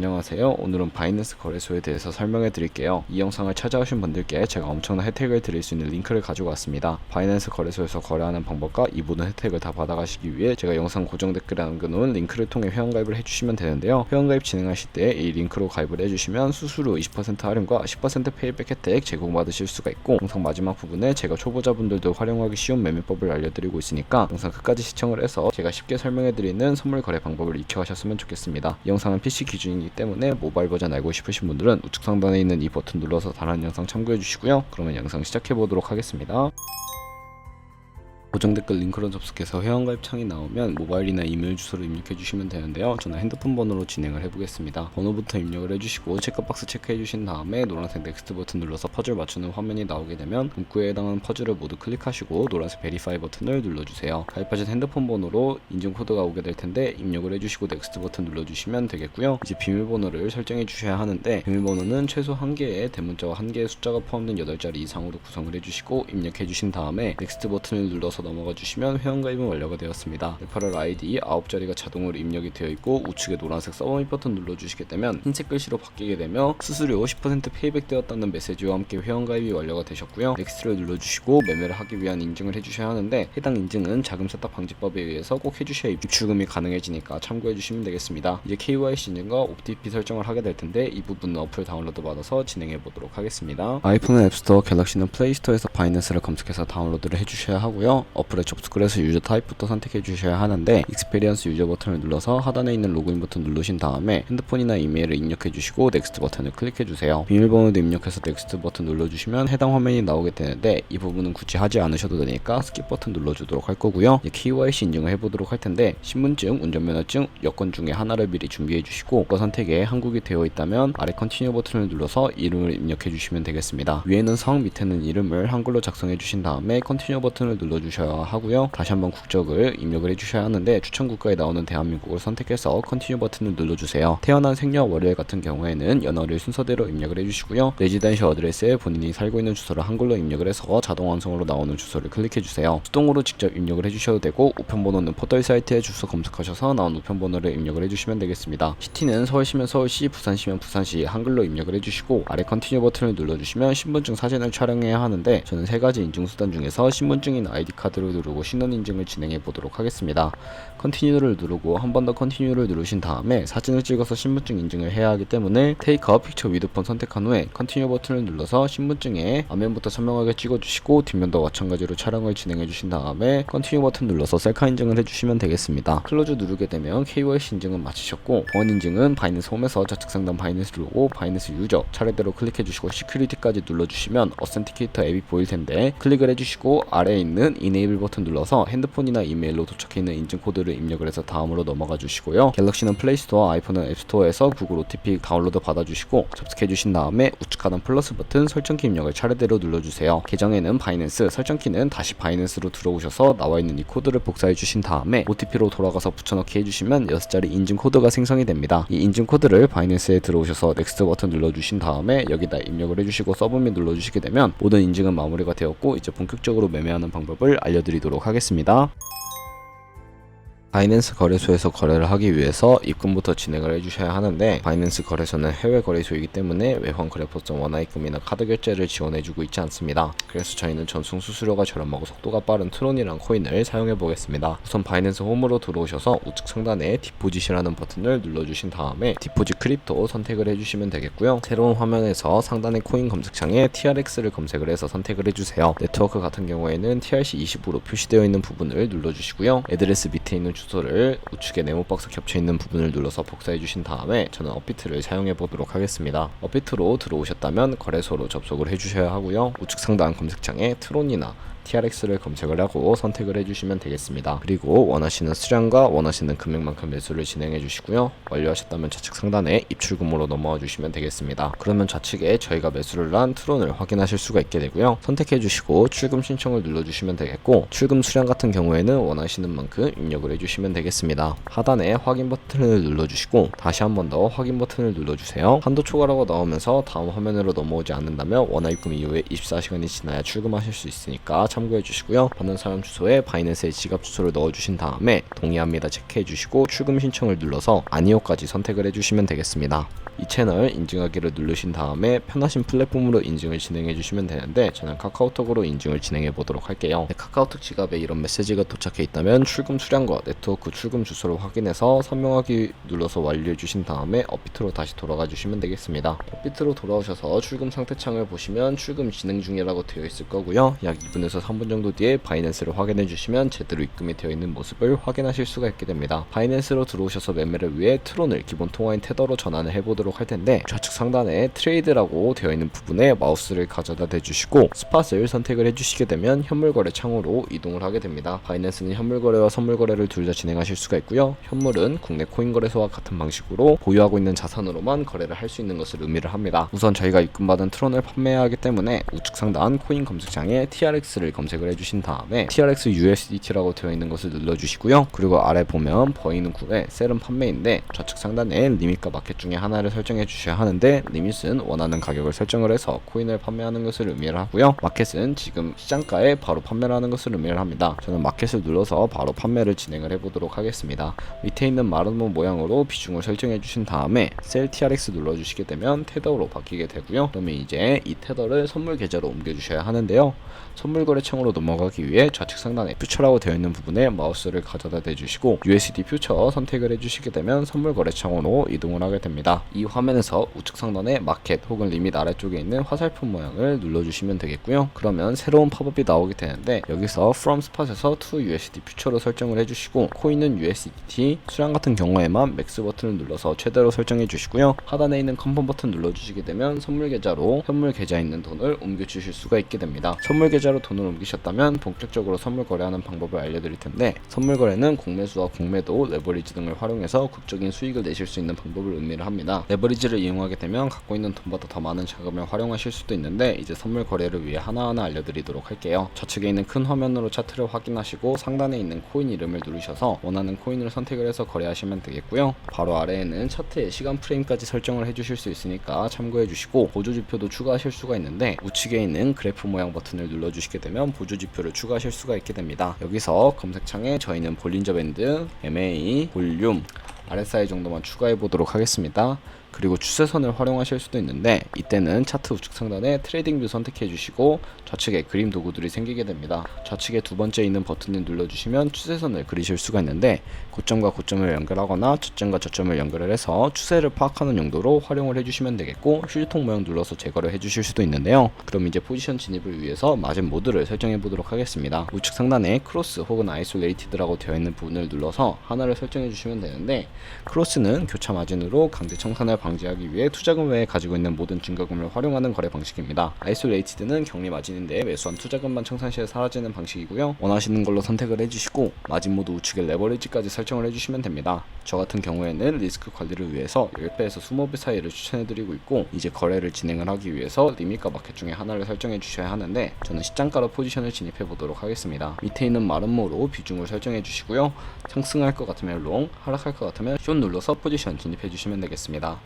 안녕하세요. 오늘은 바이낸스 거래소에 대해서 설명해 드릴게요. 이 영상을 찾아오신 분들께 제가 엄청난 혜택을 드릴 수 있는 링크를 가지고 왔습니다. 바이낸스 거래소에서 거래하는 방법과 이 모든 혜택을 다 받아가시기 위해 제가 영상 고정 댓글에 남겨놓은 링크를 통해 회원가입을 해주시면 되는데요. 회원가입 진행하실 때 이 링크로 가입을 해주시면 수수료 20% 할인과 10% 페이백 혜택 제공받으실 수가 있고, 영상 마지막 부분에 제가 초보자분들도 활용하기 쉬운 매매법을 알려드리고 있으니까 영상 끝까지 시청을 해서 제가 쉽게 설명해 드리는 선물 거래 방법을 익혀가셨으면 좋겠습니다. 이 영상은 PC 기준이기 때문에 모바일 버전 알고 싶으신 분들은 우측 상단에 있는 이 버튼 눌러서 다른 영상 참고해 주시고요. 그러면 영상 시작해 보도록 하겠습니다. 고정 댓글 링크로 접속해서 회원가입 창이 나오면 모바일이나 이메일 주소를 입력해 주시면 되는데요. 저는 핸드폰 번호로 진행을 해보겠습니다. 번호부터 입력을 해주시고 체크박스 체크해 주신 다음에 노란색 넥스트 버튼 눌러서 퍼즐 맞추는 화면이 나오게 되면 문구에 해당하는 퍼즐을 모두 클릭하시고 노란색 베리파이 버튼을 눌러주세요. 가입하신 핸드폰 번호로 인증 코드가 오게 될 텐데 입력을 해주시고 넥스트 버튼 눌러주시면 되겠고요. 이제 비밀번호를 설정해 주셔야 하는데, 비밀번호는 최소 1개의 대문자와 1개의 숫자가 포함된 8자리 이상으로 구성을 해주시고 입력해 주신 다음에 넥스트 버튼을 눌러서 넘어가 주시면 회원가입은 완료가 되었습니다. 레퍼럴 아이디 9자리가 자동으로 입력이 되어 있고, 우측에 노란색 서브밋 버튼 눌러주시게 되면 흰색 글씨로 바뀌게 되며 수수료 10% 페이백 되었다는 메시지와 함께 회원가입이 완료가 되셨고요. 넥스트를 눌러주시고 매매를 하기 위한 인증을 해주셔야 하는데, 해당 인증은 자금 세탁 방지법에 의해서 꼭 해주셔야 입출금이 가능해지니까 참고해 주시면 되겠습니다. 이제 KYC 인증과 OTP 설정을 하게 될 텐데, 이 부분은 어플 다운로드 받아서 진행해 보도록 하겠습니다. 아이폰은 앱스토어, 갤럭시는 플레이스토어에서 바이낸스를 검색해서 다운로드를 해주셔야 하고요. 어플에 접속을 해서 유저 타입부터 선택해 주셔야 하는데, 익스페리언스 유저 버튼을 눌러서 하단에 있는 로그인 버튼 누르신 다음에 핸드폰이나 이메일을 입력해 주시고 넥스트 버튼을 클릭해 주세요. 비밀번호도 입력해서 넥스트 버튼 눌러주시면 해당 화면이 나오게 되는데, 이 부분은 굳이 하지 않으셔도 되니까 스킵 버튼 눌러주도록 할 거고요. KYC 인증을 해보도록 할 텐데, 신분증, 운전면허증, 여권 중에 하나를 미리 준비해 주시고, 그 선택에 한국이 되어 있다면 아래 컨티뉴 버튼을 눌러서 이름을 입력해 주시면 되겠습니다. 위에는 성, 밑에는 이름을 한글로 작성해 주신 다음에 컨티뉴 버튼을 눌러 주셔야 하고요. 다시 한번 국적을 입력을 해주셔야 하는데, 추천 국가에 나오는 대한민국을 선택해서 컨티뉴 버튼을 눌러주세요. 태어난 생년 월일 같은 경우에는 연월일 순서대로 입력을 해주시고요. 레지던셜 어드레스에 본인이 살고 있는 주소를 한글로 입력을 해서 자동 완성으로 나오는 주소를 클릭해주세요. 수동으로 직접 입력을 해주셔도 되고, 우편번호는 포털 사이트에 주소 검색하셔서 나온 우편번호를 입력을 해주시면 되겠습니다. 시티는 서울시면 서울시, 부산시면 부산시 한글로 입력을 해주시고, 아래 컨티뉴 버튼을 눌러주시면 신분증 사진을 촬영해야 하는데, 저는 3가지 인증수단 중에서 신분증인 아이디카드를 누르고 신원 인증을 진행해 보도록 하겠습니다. 컨티뉴를 누르고 한 번 더 컨티뉴를 누르신 다음에 사진을 찍어서 신분증 인증을 해야 하기 때문에 테이크 업 픽처 위드 폰 선택한 후에 컨티뉴 버튼을 눌러서 신분증에 앞면부터 선명하게 찍어주시고 뒷면도 마찬가지로 촬영을 진행해 주신 다음에 컨티뉴 버튼 눌러서 셀카 인증을 해주시면 되겠습니다. 클로즈 누르게 되면 KYC 인증은 마치셨고, 보안 인증은 바이낸스 홈에서 좌측 상단 바이낸스 로고, 바이낸스 유저 차례대로 클릭해 주시고 시큐리티까지 눌러주시면 어센티케이터 앱이 보일 텐데, 클릭을 해주시고 아래에 있는 이네이블 버튼 눌러서 핸드폰이나 이메일로 도착해 있는 인증 코드를 입력을 해서 다음으로 넘어가 주시고요. 갤럭시는 플레이스토어, 아이폰은 앱스토어에서 구글 OTP 다운로드 받아주시고 접속해 주신 다음에 우측 하단 플러스 버튼 설정키 입력을 차례대로 눌러주세요. 계정에는 바이낸스, 설정키는 다시 바이낸스로 들어오셔서 나와 있는 이 코드를 복사해 주신 다음에 OTP로 돌아가서 붙여넣기 해주시면 6자리 인증 코드가 생성이 됩니다. 이 인증 코드를 바이낸스에 들어오셔서 넥스트 버튼 눌러주신 다음에 여기다 입력을 해주시고 서브밋 눌러주시게 되면 모든 인증은 마무리가 되었고, 이제 본격적으로 매매하는 방법을 알려드리도록 하겠습니다. 바이낸스 거래소에서 거래를 하기 위해서 입금부터 진행을 해주셔야 하는데, 바이낸스 거래소는 해외 거래소이기 때문에 외환 거래포점 원화입금이나 카드 결제를 지원해주고 있지 않습니다. 그래서 저희는 전송 수수료가 저렴하고 속도가 빠른 트론이란 코인을 사용해 보겠습니다. 우선 바이낸스 홈으로 들어오셔서 우측 상단에 디포짓이라는 버튼을 눌러주신 다음에 디포짓 크립토 선택을 해주시면 되겠고요. 새로운 화면에서 상단의 코인 검색창에 TRX를 검색을 해서 선택을 해주세요. 네트워크 같은 경우에는 TRC20으로 표시되어 있는 부분을 눌러주시고요. 애드레스 밑에 있는 주소를 우측에 네모박스 겹쳐 있는 부분을 눌러서 복사해 주신 다음에 저는 업비트를 사용해 보도록 하겠습니다. 업비트로 들어오셨다면 거래소로 접속을 해 주셔야 하고요. 우측 상단 검색창에 트론이나 TRX를 검색을 하고 선택을 해주시면 되겠습니다. 그리고 원하시는 수량과 원하시는 금액만큼 매수를 진행해 주시고요. 완료하셨다면 좌측 상단에 입출금으로 넘어와 주시면 되겠습니다. 그러면 좌측에 저희가 매수를 한 트론을 확인하실 수가 있게 되고요. 선택해 주시고 출금 신청을 눌러주시면 되겠고, 출금 수량 같은 경우에는 원하시는 만큼 입력을 해주시면 되겠습니다. 하단에 확인 버튼을 눌러주시고 다시 한 번 더 확인 버튼을 눌러주세요. 한도 초과라고 나오면서 다음 화면으로 넘어오지 않는다면 원화입금 이후에 24시간이 지나야 출금하실 수 있으니까 참고해 주시고요. 받는 사람 주소에 바이낸스의 지갑 주소를 넣어주신 다음에 동의합니다 체크해 주시고 출금 신청을 눌러서 아니오까지 선택을 해주시면 되겠습니다. 이 채널 인증하기를 누르신 다음에 편하신 플랫폼으로 인증을 진행해 주시면 되는데 저는 카카오톡으로 인증을 진행해 보도록 할게요. 카카오톡 지갑에 이런 메시지가 도착해 있다면 출금 수량과 네트워크 출금 주소를 확인해서 선명하기 눌러서 완료해 주신 다음에 업비트로 다시 돌아가 주시면 되겠습니다. 업비트로 돌아오셔서 출금 상태 창을 보시면 출금 진행 중이라고 되어 있을 거고요. 약 2분에서 3분 정도 뒤에 바이낸스를 확인해 주시면 제대로 입금이 되어 있는 모습을 확인하실 수가 있게 됩니다. 바이낸스로 들어오셔서 매매를 위해 트론을 기본 통화인 테더로 전환을 해보도록 할 텐데 좌측 상단에 트레이드라고 되어 있는 부분에 마우스를 가져다 대주시고 스팟을 선택을 해주시게 되면 현물거래 창으로 이동을 하게 됩니다. 바이낸스는 현물거래와 선물거래를 둘 다 진행하실 수가 있고요. 현물은 국내 코인거래소와 같은 방식으로 보유하고 있는 자산으로만 거래를 할 수 있는 것을 의미를 합니다. 우선 저희가 입금받은 트론을 판매해야 하기 때문에 우측 상단 코인 검색창에 TRX를 검색을 해주신 다음에 TRX USDT라고 되어 있는 것을 눌러주시고요. 그리고 아래 보면 버이는 쿨의 셀은 판매인데 좌측 상단에 리밋과 마켓 중에 하나를 설정해 주셔야 하는데 리밋은 원하는 가격을 설정을 해서 코인을 판매하는 것을 의미를 하고요. 마켓은 지금 시장가에 바로 판매를 하는 것을 의미를 합니다. 저는 마켓을 눌러서 바로 판매를 진행을 해보도록 하겠습니다. 밑에 있는 마름모 모양으로 비중을 설정해 주신 다음에 셀 TRX 눌러주시게 되면 테더로 바뀌게 되고요. 그러면 이제 이 테더를 선물 계좌로 옮겨 주셔야 하는데요. 선물 거래창으로 넘어가기 위해 좌측 상단에 퓨처라고 되어 있는 부분에 마우스를 가져다 대주시고 USD 퓨처 선택을 해주시게 되면 선물 거래창으로 이동을 하게 됩니다. 이 화면에서 우측 상단에 마켓 혹은 리밋 아래쪽에 있는 화살표 모양을 눌러주시면 되겠고요. 그러면 새로운 팝업이 나오게 되는데 여기서 from spot에서 to USD 퓨처로 설정을 해주시고 코인은 USDT 수량 같은 경우에만 맥스 버튼을 눌러서 최대로 설정해 주시고요. 하단에 있는 컨펌 버튼 눌러주시게 되면 선물 계좌로 현물 계좌에 있는 돈을 옮겨 주실 수가 있게 됩니다. 선물 계좌로 돈을 옮기셨다면 본격적으로 선물 거래하는 방법을 알려드릴 텐데 선물 거래는 공매수와 공매도 레버리지 등을 활용해서 극적인 수익을 내실 수 있는 방법을 의미를 합니다. 레버리지를 이용하게 되면 갖고 있는 돈보다 더 많은 자금을 활용하실 수도 있는데 이제 선물 거래를 위해 하나하나 알려드리도록 할게요. 좌측에 있는 큰 화면으로 차트를 확인하시고 상단에 있는 코인 이름을 누르셔서 원하는 코인을 선택을 해서 거래하시면 되겠고요. 바로 아래에는 차트의 시간 프레임까지 설정을 해주실 수 있으니까 참고해 주시고 보조지표도 추가하실 수가 있는데 우측에 있는 그래프 모양 버튼을 눌러주시게 되면 보조지표를 추가하실 수가 있게 됩니다. 여기서 검색창에 저희는 볼린저 밴드, MA, 볼륨, RSI 정도만 추가해 보도록 하겠습니다. 그리고 추세선을 활용하실 수도 있는데 이때는 차트 우측 상단에 트레이딩 뷰 선택해 주시고 좌측에 그림 도구들이 생기게 됩니다. 좌측에 두 번째 있는 버튼을 눌러주시면 추세선을 그리실 수가 있는데 고점과 고점을 연결하거나 저점과 저점을 연결을 해서 추세를 파악하는 용도로 활용을 해주시면 되겠고 휴지통 모양 눌러서 제거를 해주실 수도 있는데요. 그럼 이제 포지션 진입을 위해서 마진 모드를 설정해 보도록 하겠습니다. 우측 상단에 크로스 혹은 아이솔레이티드라고 되어 있는 부분을 눌러서 하나를 설정해 주시면 되는데 크로스는 교차 마진으로 강제 청산을 방지하기 위해 투자금 외에 가지고 있는 모든 증거금을 활용하는 거래 방식입니다. 아이솔레이티드는 격리 마진인데 매수한 투자금만 청산 시에 사라지는 방식이고요. 원하시는 걸로 선택을 해주시고 마진 모드 우측에 레버리지까지 설정을 해주시면 됩니다. 저 같은 경우에는 리스크 관리를 위해서 10배에서 20배 사이를 추천해드리고 있고 이제 거래를 진행을 하기 위해서 리밋과 마켓 중에 하나를 설정해 주셔야 하는데 저는 시장가로 포지션을 진입해 보도록 하겠습니다. 밑에 있는 마름모로 비중을 설정해 주시고요. 상승할 것 같으면 롱, 하락할 것 같으면 숏 눌러서 포지션 진입해 주시면 되겠습니다.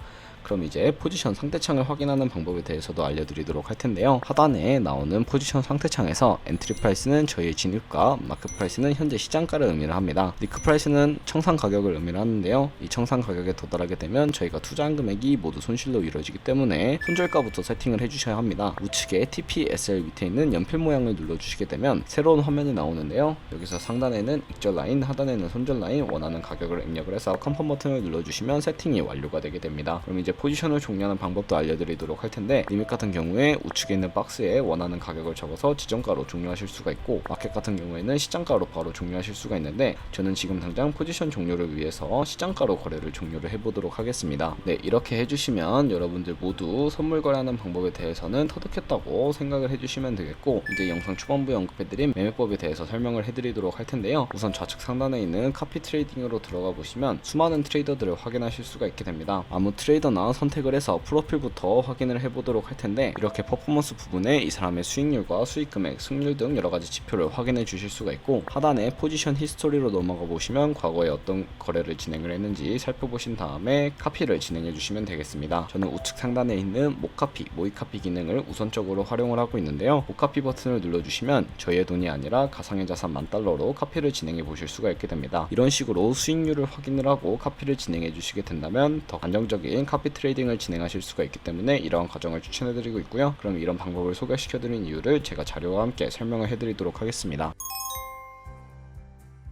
그럼 이제 포지션 상태창을 확인하는 방법에 대해서도 알려드리도록 할 텐데요. 하단에 나오는 포지션 상태창에서 엔트리 프라이스는 저희의 진입가, 마크 프라이스는 현재 시장가를 의미를 합니다. 리크 프라이스는 청산 가격을 의미를 하는데요. 이 청산 가격에 도달하게 되면 저희가 투자한 금액이 모두 손실로 이루어지기 때문에 손절가부터 세팅을 해주셔야 합니다. 우측에 TPSL 밑에 있는 연필 모양을 눌러주시게 되면 새로운 화면이 나오는데요. 여기서 상단에는 익절 라인, 하단에는 손절 라인, 원하는 가격을 입력을 해서 컨펌 버튼을 눌러주시면 세팅이 완료가 되게 됩니다. 그럼 이제 포지션을 종료하는 방법도 알려드리도록 할 텐데 리밋 같은 경우에 우측에 있는 박스에 원하는 가격을 적어서 지정가로 종료하실 수가 있고 마켓 같은 경우에는 시장가로 바로 종료하실 수가 있는데 저는 지금 당장 포지션 종료를 위해서 시장가로 거래를 종료를 해보도록 하겠습니다. 네, 이렇게 해주시면 여러분들 모두 선물 거래하는 방법에 대해서는 터득했다고 생각을 해주시면 되겠고 이제 영상 초반부에 언급해드린 매매법에 대해서 설명을 해드리도록 할 텐데요. 우선 좌측 상단에 있는 카피 트레이딩으로 들어가 보시면 수많은 트레이더들을 확인하실 수가 있게 됩니다. 아무 트레이더나 하나하나 선택을 해서 프로필부터 확인을 해보도록 할 텐데, 이렇게 퍼포먼스 부분에 이 사람의 수익률과 수익금액, 승률 등 여러가지 지표를 확인해 주실 수가 있고, 하단에 포지션 히스토리로 넘어가 보시면 과거에 어떤 거래를 진행을 했는지 살펴보신 다음에 카피를 진행해 주시면 되겠습니다. 저는 우측 상단에 있는 모카피, 모이카피 기능을 우선적으로 활용을 하고 있는데요. 모카피 버튼을 눌러주시면 저희의 돈이 아니라 가상의 자산 $10,000로 카피를 진행해 보실 수가 있게 됩니다. 이런 식으로 수익률을 확인을 하고 카피를 진행해 주시게 된다면 더 안정적인 카피 트레이딩을 진행하실 수가 있기 때문에 이러한 과정을 추천해 드리고 있고요. 그럼 이런 방법을 소개시켜 드린 이유를 제가 자료와 함께 설명을 해 드리도록 하겠습니다.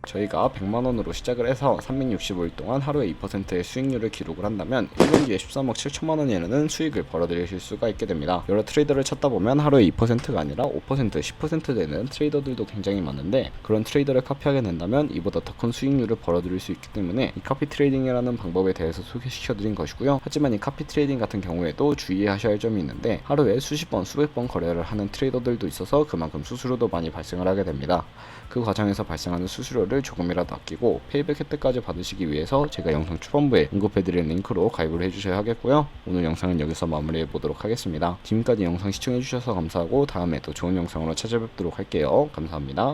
저희가 100만원으로 시작을 해서 365일 동안 하루에 2%의 수익률을 기록을 한다면 1년 뒤에 13억 7천만원이라는 수익을 벌어들이실 수가 있게 됩니다. 여러 트레이더를 찾다 보면 하루에 2%가 아니라 5%, 10% 되는 트레이더들도 굉장히 많은데, 그런 트레이더를 카피하게 된다면 이보다 더 큰 수익률을 벌어들일 수 있기 때문에 이 카피 트레이딩이라는 방법에 대해서 소개시켜드린 것이고요. 하지만 이 카피 트레이딩 같은 경우에도 주의하셔야 할 점이 있는데, 하루에 수십 번, 수백 번 거래를 하는 트레이더들도 있어서 그만큼 수수료도 많이 발생을 하게 됩니다. 그 과정에서 발생하는 수수료를 조금이라도 아끼고 페이백 혜택까지 받으시기 위해서 제가 영상 초반부에 언급해드린 링크로 가입을 해주셔야 하겠고요. 오늘 영상은 여기서 마무리해보도록 하겠습니다. 지금까지 영상 시청해주셔서 감사하고 다음에 또 좋은 영상으로 찾아뵙도록 할게요. 감사합니다.